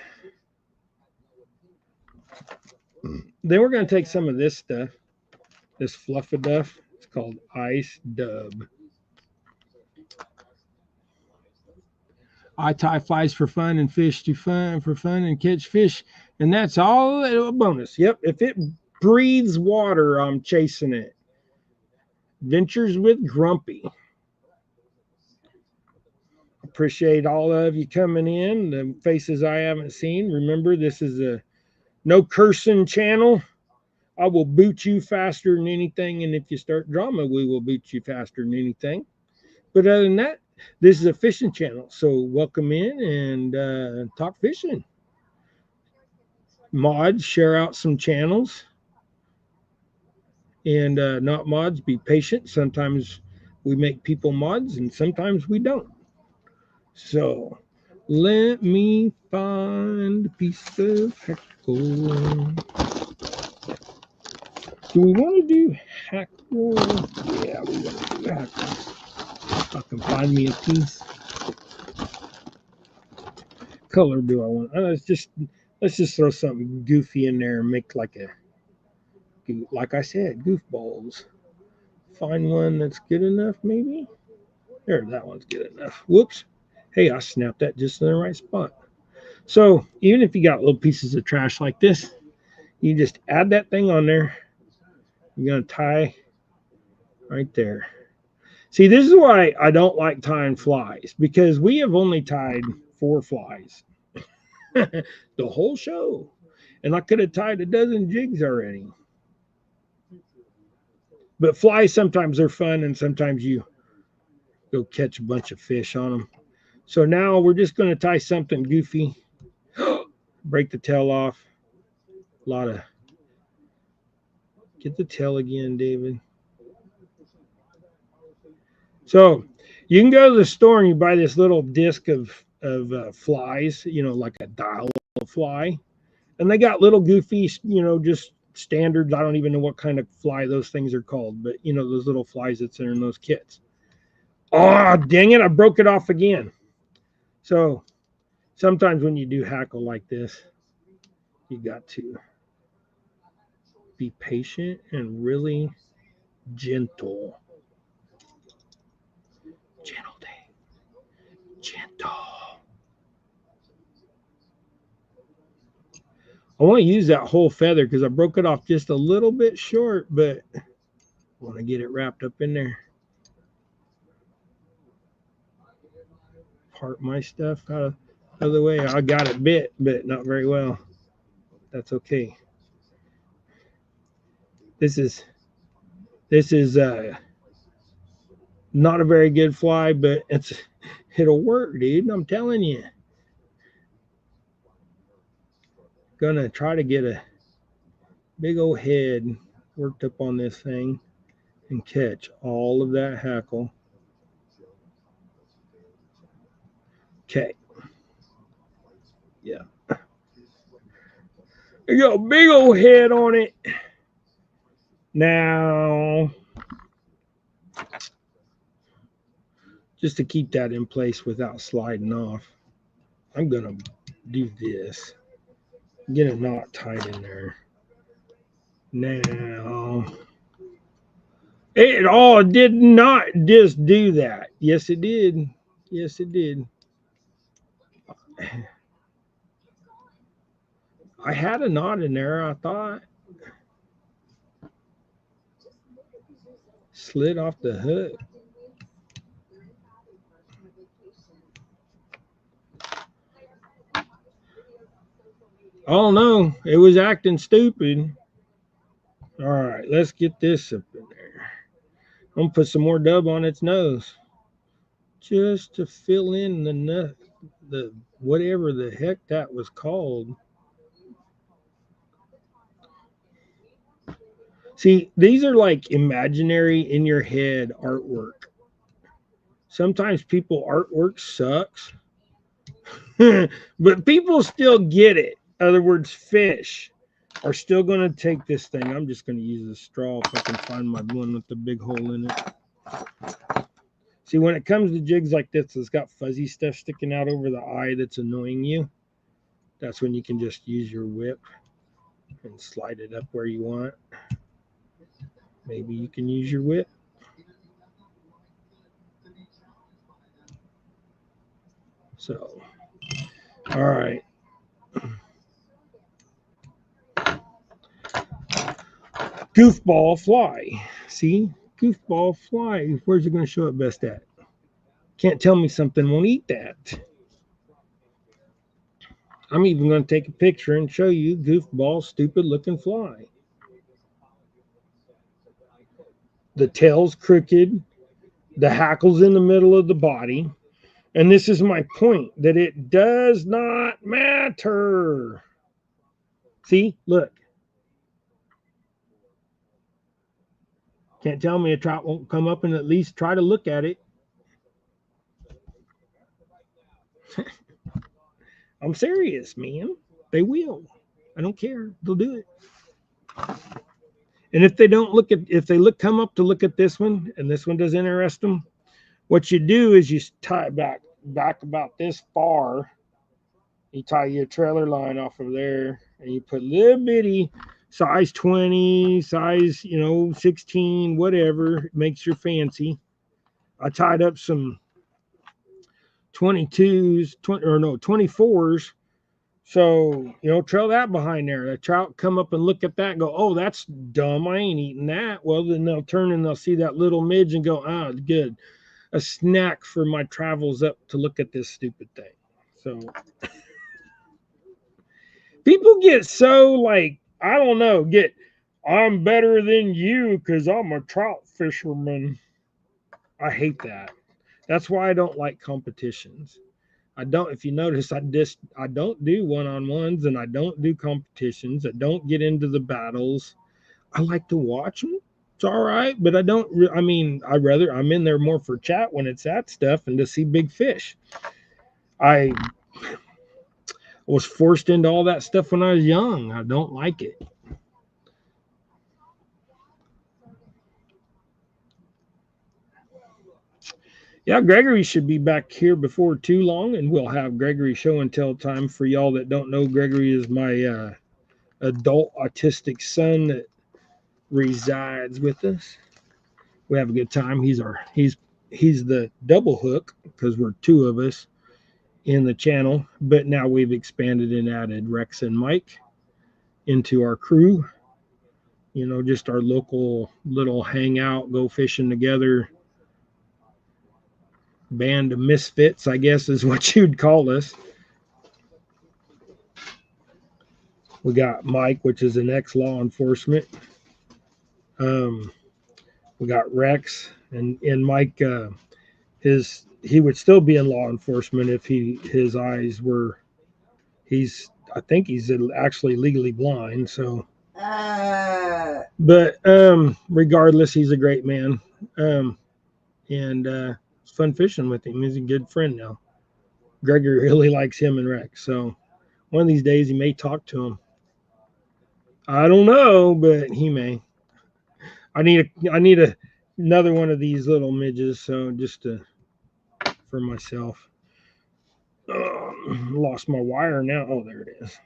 Then we're going to take some of this stuff, this fluffaduff. It's called Ice Dub. I tie flies for fun and fish to fun for fun and catch fish, and that's all a bonus. Yep, if it breathes water, I'm chasing it. Ventures with Grumpy. Appreciate all of you coming in. The faces I haven't seen. Remember, this is a no cursing channel. I will boot you faster than anything, and if you start drama, we will boot you faster than anything. But other than that, this is a fishing channel, so welcome in and talk fishing. Mods, share out some channels, and not mods, be patient. Sometimes we make people mods, and sometimes we don't. So let me find a piece of hackle. Do we want to do hackle? Yeah, we want to do hackle. I can find me a piece. Color do I want? Let's just throw something goofy in there and make like I said, goofballs. Find one that's good enough, maybe. There, that one's good enough. Whoops. Hey, I snapped that just in the right spot. So even if you got little pieces of trash like this, you just add that thing on there. You're gonna tie right there. See, this is why I don't like tying flies, because we have only tied 4 flies the whole show. And I could have tied a dozen jigs already. But flies, sometimes they're fun, and sometimes you go catch a bunch of fish on them. So now we're just going to tie something goofy. Break the tail off. A lot of. Get the tail again, David. So you can go to the store and you buy this little disc of flies, like a dial fly. And they got little goofy, just standards. I don't even know what kind of fly those things are called, but those little flies that's in those kits. Oh, dang it, I broke it off again. So sometimes when you do hackle like this, you got to be patient and really gentle. Gentle, Dave. Gentle. I want to use that whole feather because I broke it off just a little bit short, but I want to get it wrapped up in there. Part my stuff out of the way. I got it bit, but not very well. That's okay. This is not a very good fly, but it'll work, dude. I'm telling you. Gonna try to get a big old head worked up on this thing and catch all of that hackle. Okay. Yeah. You got a big old head on it. Now, just to keep that in place without sliding off, I'm gonna do this. Get a knot tied in there. Now, it all did not just do that. Yes, it did. Yes, it did. I had a knot in there, I thought. Slid off the hook. Oh no, it was acting stupid. All right, let's get this up in there. I'm gonna put some more dub on its nose, just to fill in the whatever the heck that was called. See, these are like imaginary in your head artwork. Sometimes people artwork sucks, but people still get it. In other words, fish are still going to take this thing. I'm just going to use a straw if I can find my one with the big hole in it. See, when it comes to jigs like this, it's got fuzzy stuff sticking out over the eye that's annoying you. That's when you can just use your whip and slide it up where you want. Maybe you can use your whip. So, all right. Goofball fly. See? Goofball fly. Where's it going to show up best at? Can't tell me something won't eat that. I'm even going to take a picture and show you goofball, stupid looking fly. The tail's crooked. The hackle's in the middle of the body. And this is my point, that it does not matter. See? Look. Can't tell me a trout won't come up and at least try to look at it. I'm serious, man. They will. I don't care. They'll do it. And if they don't look at, if they come up to look at this one, and this one does interest them, what you do is you tie it back about this far. You tie your trailer line off of there, and you put little bitty size 20, size 16, whatever it makes your fancy. I tied up some 22s, 24s. So, trail that behind there. The trout come up and look at that and go, oh, that's dumb. I ain't eating that. Well, then they'll turn and they'll see that little midge and go, ah, good. A snack for my travels up to look at this stupid thing. So, people get so like, I don't know, I'm better than you because I'm a trout fisherman. I hate that. That's why I don't like competitions. I don't, if you notice, I don't do one-on-ones and I don't do competitions. I don't get into the battles. I like to watch them. It's all right, but I'm in there more for chat when it's that stuff and to see big fish. I was forced into all that stuff when I was young. I don't like it. Yeah, Gregory should be back here before too long, and we'll have Gregory show and tell time. For y'all that don't know, Gregory is my adult autistic son that resides with us. We have a good time. He's the double hook because we're two of us in the channel, but now we've expanded and added Rex and Mike into our crew. You know, just our local little hangout, go fishing together band of misfits, I guess is what you'd call us. We got Mike, which is an ex-law enforcement. We got Rex, and Mike. He would still be in law enforcement if his eyes were. I think he's actually legally blind. So, but regardless, he's a great man, and it's fun fishing with him. He's a good friend now. Gregory really likes him and Rex. So one of these days he may talk to him. I don't know, but he may. I need another one of these little midges, so just for myself. Lost my wire now. Oh, there it is.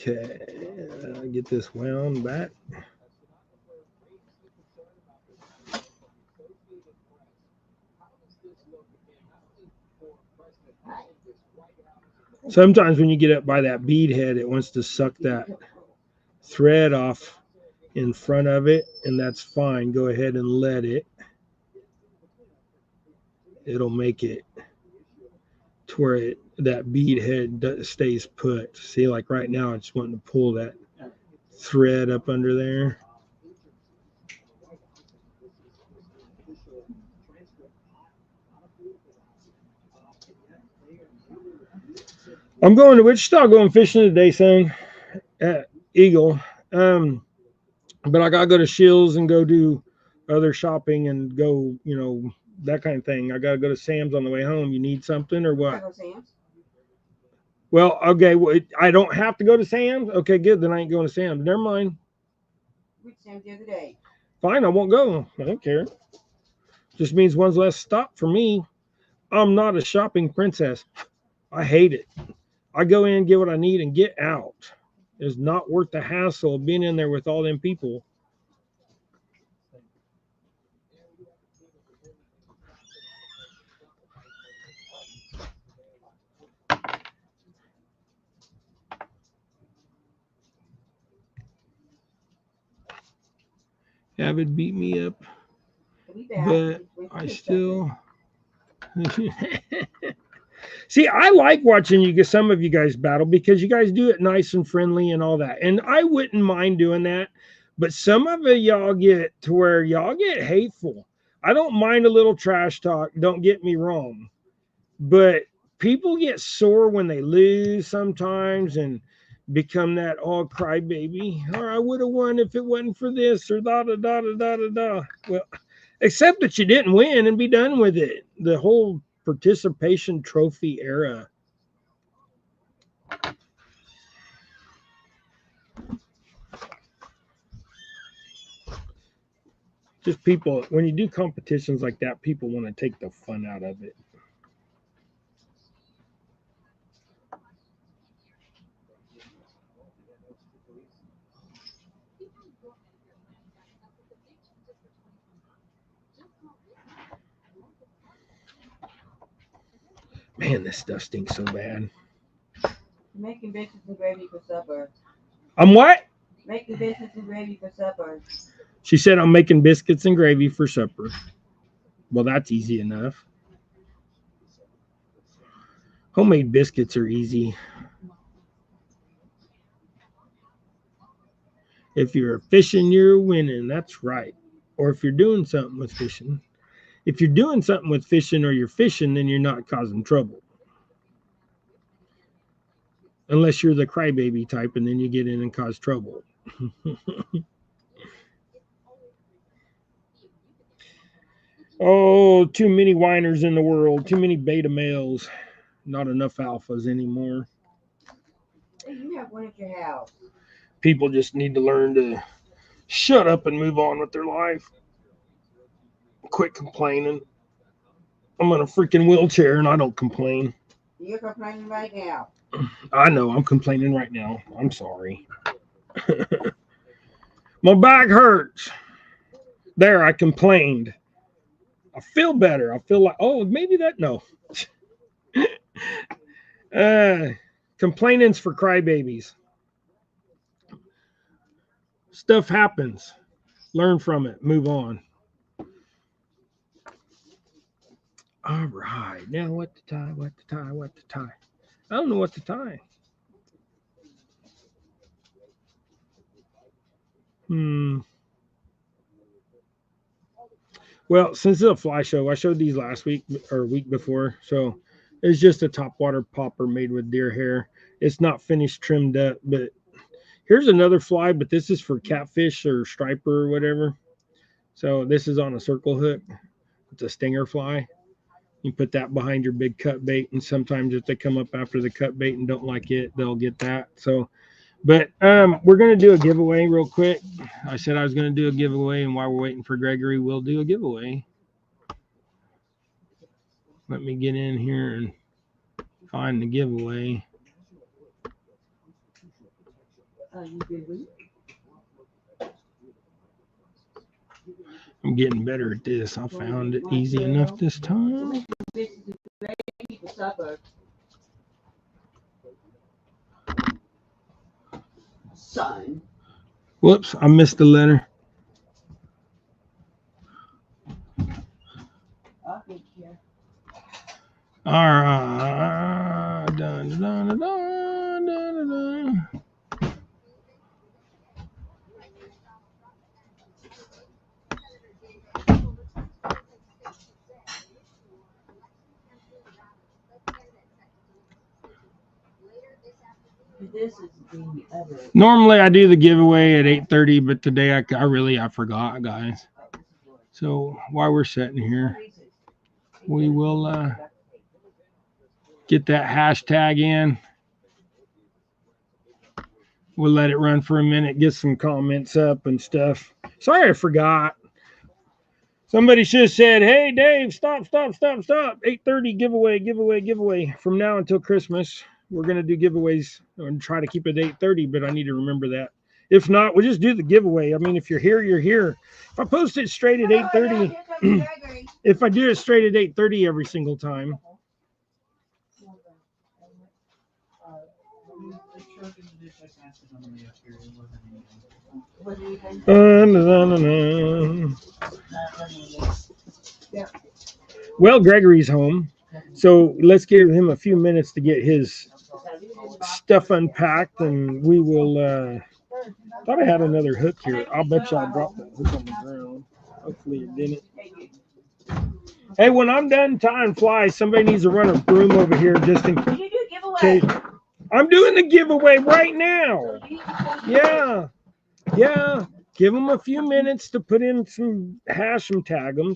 Okay, get this wound back. Sometimes when you get up by that bead head, it wants to suck that thread off in front of it, and that's fine. Go ahead and let it. It'll make it to where that bead head stays put. See, like right now, it's wanting to pull that thread up under there. I'm going to Wichita, going fishing today, son, at Eagle. But I gotta go to Shills and go do other shopping and go, that kind of thing. I gotta go to Sam's on the way home. You need something or what? Well, okay, I don't have to go to Sam's. Okay, good. Then I ain't going to Sam's. Never mind. We went to Sam's the other day. Fine, I won't go. I don't care. Just means one's less stop for me. I'm not a shopping princess. I hate it. I go in, get what I need, and get out. It's not worth the hassle of being in there with all them people. Avid beat me up, but I still. See, I like watching some of you guys battle because you guys do it nice and friendly and all that. And I wouldn't mind doing that. But some of y'all get to where y'all get hateful. I don't mind a little trash talk. Don't get me wrong. But people get sore when they lose sometimes and become that all crybaby. Or I would have won if it wasn't for this or da da da da da da da. Well, except that you didn't win and be done with it. The whole participation trophy era. Just people, when you do competitions like that, people want to take the fun out of it. Man, this stuff stinks so bad. Making biscuits and gravy for supper. I'm what? Making biscuits and gravy for supper. She said I'm making biscuits and gravy for supper. Well, that's easy enough. Homemade biscuits are easy. If you're fishing, you're winning. That's right. Or if you're doing something with fishing, If you're doing something with fishing or you're fishing, then you're not causing trouble. Unless you're the crybaby type and then you get in and cause trouble. Oh, too many whiners in the world, too many beta males, not enough alphas anymore. Hey, you have one at your house. People just need to learn to shut up and move on with their life. Quit complaining. I'm in a freaking wheelchair and I don't complain. You're complaining right now. I know I'm complaining right now. I'm sorry. My back hurts. There, I complained. I feel better. I feel like, oh, maybe that, no. Complaining's for crybabies. Stuff happens. Learn from it. Move on. All right. Now what to tie, what to tie, what to tie. I don't know what to tie. Well, since it's a fly show, I showed these last week or week before. So it's just a topwater popper made with deer hair. It's not finished trimmed up, but here's another fly, but this is for catfish or striper or whatever. So this is on a circle hook. It's a stinger fly. You put that behind your big cut bait, and sometimes if they come up after the cut bait and don't like it, they'll get that. So, but we're gonna do a giveaway real quick. I said I was gonna do a giveaway, and while we're waiting for Gregory, we'll do a giveaway. Let me get in here and find the giveaway. I'm getting better at this. I found it easy enough this time. Son. Whoops, I missed the letter. All right. Dun, dun, dun, dun, dun, dun. Normally I do the giveaway at 8:30, but today I forgot, guys. So while we're sitting here, we will get that hashtag in. We'll let it run for a minute, get some comments up and stuff. Sorry, I forgot. Somebody should have said, "Hey, Dave, stop. 8:30 giveaway. From now until Christmas, we're going to do giveaways and try to keep it 8:30, but I need to remember that. If not, we'll just do the giveaway. I mean, if you're here, you're here. If I post it straight at 8:30, if I do it straight at 8:30 every single time, well, Gregory's home, so let's give him a few minutes to get his stuff unpacked, and we will. Thought I had another hook here. I'll bet you I dropped that hook on the ground. Hopefully it didn't. Hey, when I'm done tying flies, somebody needs to run a broom over here just in case. I'm doing the giveaway right now. Yeah. Give them a few minutes to put in some hash and tag them.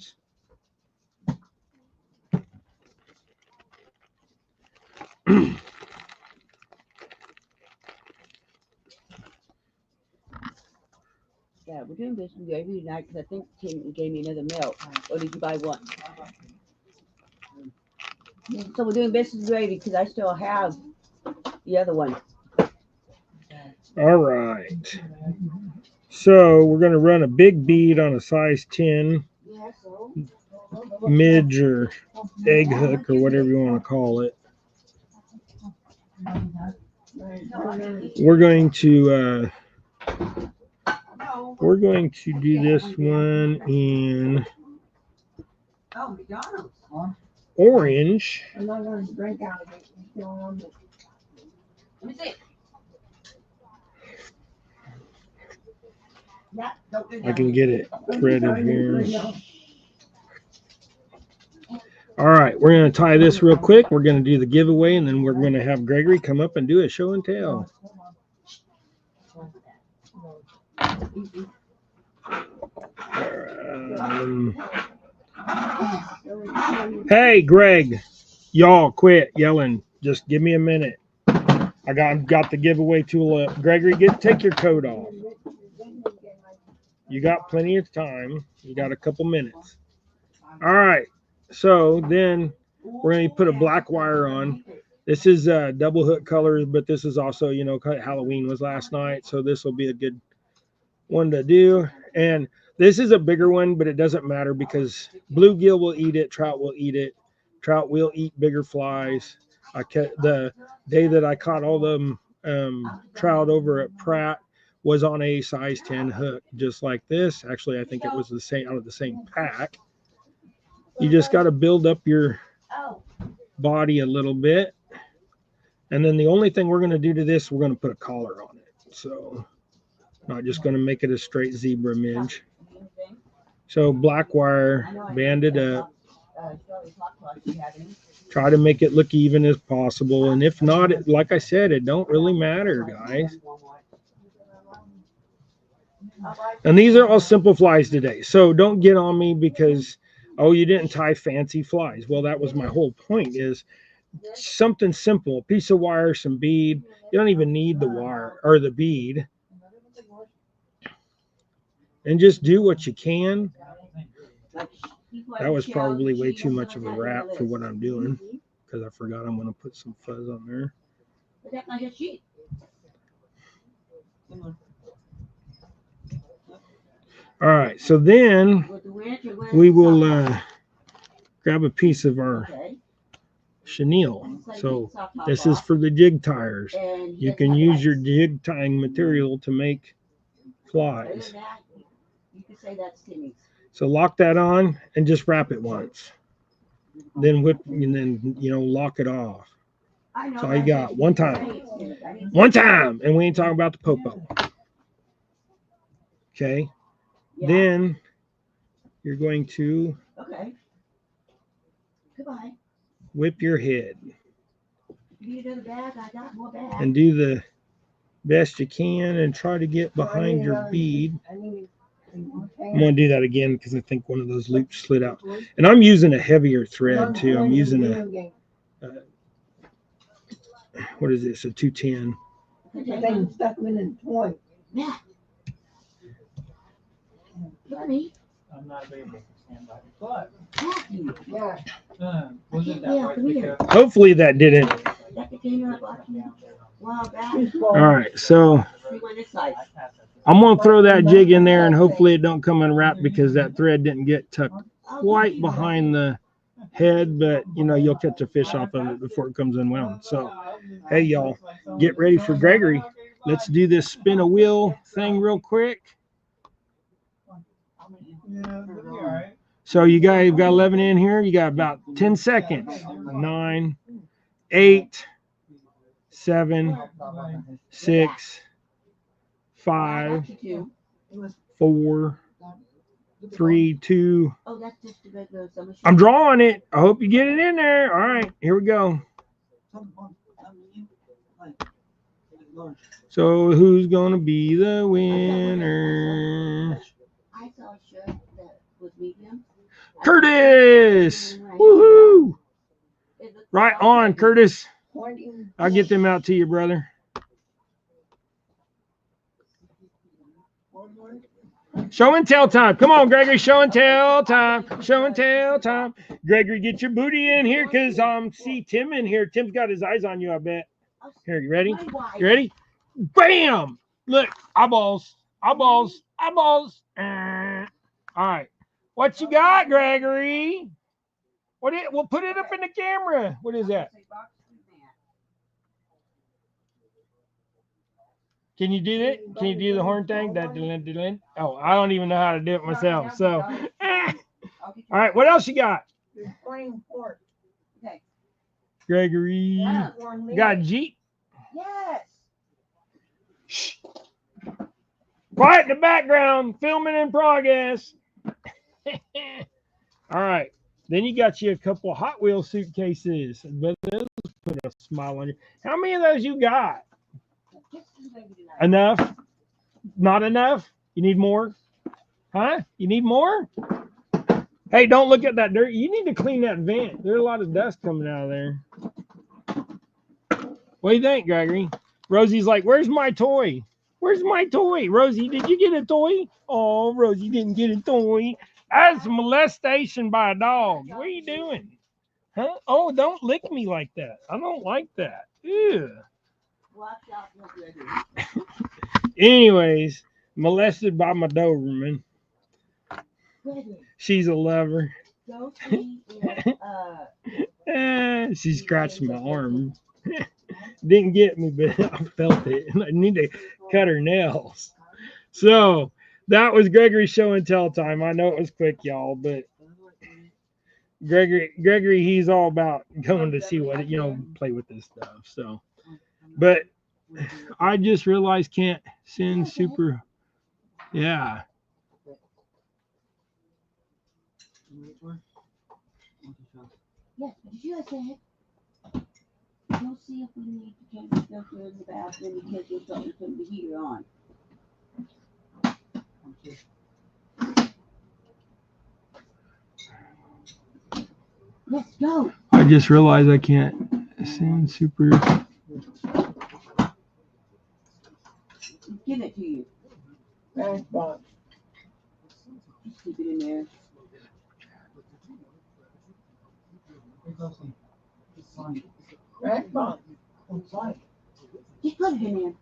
Yeah, we're doing this every night because I think Tim gave me another milk. Or did you buy one? So we're doing biscuits gravy because I still have the other one. All right. So we're going to run a big bead on a size 10 midge or egg hook or whatever you want to call it. We're going to do this one in orange. I'm not going to drink out of it. Let me see. I can get it threaded here. All right, we're going to tie this real quick. We're going to do the giveaway, and then we're going to have Gregory come up and do a show and tell. Hey, Greg, y'all quit yelling. Just give me a minute. I got the giveaway tool up. Gregory, take your coat off. You got plenty of time. You got a couple minutes. All right. So then we're going to put a black wire on. This is double hook colors, but this is also, Halloween was last night. So this will be a good one to do. And this is a bigger one, but it doesn't matter because bluegill will eat it. Trout will eat it. Trout will eat bigger flies. The day that I caught all them trout over at Pratt was on a size 10 hook, just like this. Actually, I think it was the same out of the same pack. You just got to build up your body a little bit. And then the only thing we're going to do to this, we're going to put a collar on it. So not just going to make it a straight zebra midge. So black wire, band it up. Try to make it look even as possible. And if not, like I said, it don't really matter, guys. And these are all simple flies today. So don't get on me because, oh, you didn't tie fancy flies. Well, that was my whole point, is something simple, a piece of wire, some bead. You don't even need the wire or the bead. And just do what you can. That was probably way too much of a wrap for what I'm doing, because I forgot I'm going to put some fuzz on there. All right, so then we will grab a piece of our chenille. So this is for the jig tires. You can use your jig tying material to make flies. So lock that on and just wrap it once. Then whip and then lock it off. That's all you got. One time. One time. And we ain't talking about the popo. Okay. Then you're going to whip your head. And do the best you can and try to get behind your bead. I'm going to do that again because I think one of those loops slid out. And I'm using a heavier thread too. I'm using what is this? A 210. I'm not able to stand by the foot. Hopefully that didn't. All right, so I'm going to throw that jig in there and hopefully it don't come unwrapped because that thread didn't get tucked quite behind the head, but you'll catch a fish off of it before it comes unwound. So, hey y'all, get ready for Gregory. Let's do this spin a wheel thing real quick. So you guys, you've got 11 in here. You got about 10 seconds. 9, 8, 7, 6, 5, 4, 3, 2. I'm drawing it. I hope you get it in there. All right, here we go. So who's going to be the winner? Curtis! Woohoo! Right on, Curtis. I'll get them out to you, brother. Show and tell time. Come on, Gregory. Show and tell time. Show and tell time. Gregory, get your booty in here because see Tim in here. Tim's got his eyes on you, I bet. Here, you ready? You ready? Bam! Look, eyeballs. Eyeballs. Eyeballs. All right. What you got, Gregory? We'll put it up in the camera. What is that? Can you do that? Can you do the horn thing? Oh, I don't even know how to do it myself. So, all right. What else you got? Gregory, you got a Jeep? Yes. Shh. Quiet in the background. Filming in progress. All right. Then you got you a couple Hot Wheels suitcases. But those put a smile on you. How many of those you got? Enough? Not enough? You need more? Huh? You need more? Hey, don't look at that dirt. You need to clean that vent. There's a lot of dust coming out of there. What do you think, Gregory? Rosie's like, where's my toy? Where's my toy? Rosie, did you get a toy? Oh, Rosie didn't get a toy. That's molestation by a dog. What are you doing? Huh? Oh, don't lick me like that. I don't like that. Ew. Anyways, molested by my Doberman. She's a lover. She scratched my arm. Didn't get me, but I felt it. I need to cut her nails. So that was Gregory's show and tell time. I know it was quick, y'all, but Gregory, he's all about going to see what play with this stuff. So, but I just realized can't send super. Yeah. Yes, did you guys say it? We'll see if we need to change the filter in the bathroom because we're starting to put the heater on. Let's go. I just realized I can't send super. Give it to you. Just keep it in there. Just put it in there.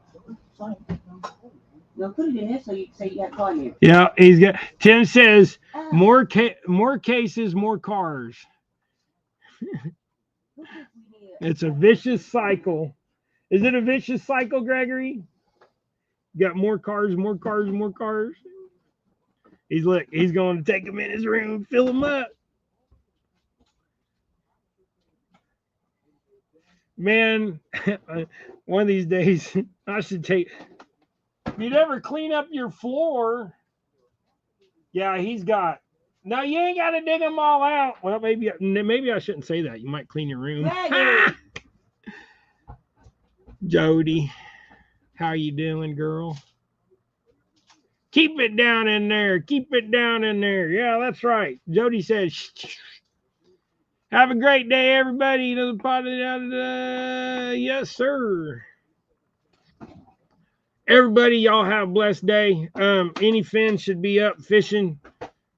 No, put it in there so you can say you got a car in there. Yeah, he's got. Tim says more cases, more cars. It's a vicious cycle. Is it a vicious cycle, Gregory? Got more cars, more cars, more cars. He's going to take them in his room, fill them up. Man, one of these days I should take. You'd ever clean up your floor? Yeah, he's got. No, you ain't got to dig them all out. Well, maybe I shouldn't say that. You might clean your room. Jody, how you doing, girl? Keep it down in there. Keep it down in there. Yeah, that's right. Jody says, shh. Have a great day, everybody. Yes, sir. Everybody, y'all have a blessed day. Any Finn should be up fishing.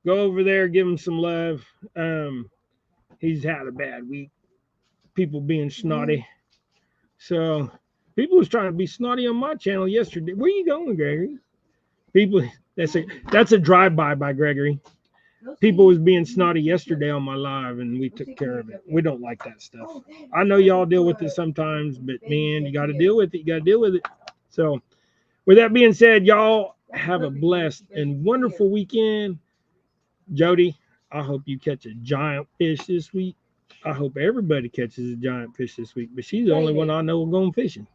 Go over there, give him some love. He's had a bad week. People being snotty. So people was trying to be snotty on my channel yesterday. Where you going, Gregory? People, that's a drive-by by Gregory. People was being snotty yesterday on my live, and we took care of it. We don't like that stuff. I know y'all deal with it sometimes, but man, you got to deal with it. You got to deal with it. So with that being said, y'all have a blessed and wonderful weekend. Jody, I hope you catch a giant fish this week. I hope everybody catches a giant fish this week, but she's the only one I know going fishing.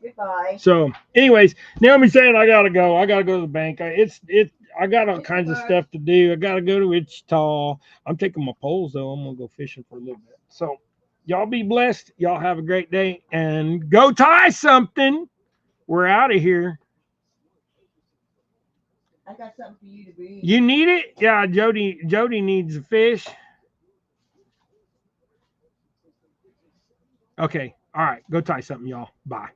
Goodbye. So, anyways, Naomi's saying I gotta go. I gotta go to the bank. I got all kinds of stuff to do. I gotta go to Wichita. I'm taking my poles though. I'm gonna go fishing for a little bit. So, y'all be blessed. Y'all have a great day and go tie something. We're out of here. I got something for you to bring. You need it? Yeah, Jody needs a fish. Okay. All right. Go tie something, y'all. Bye.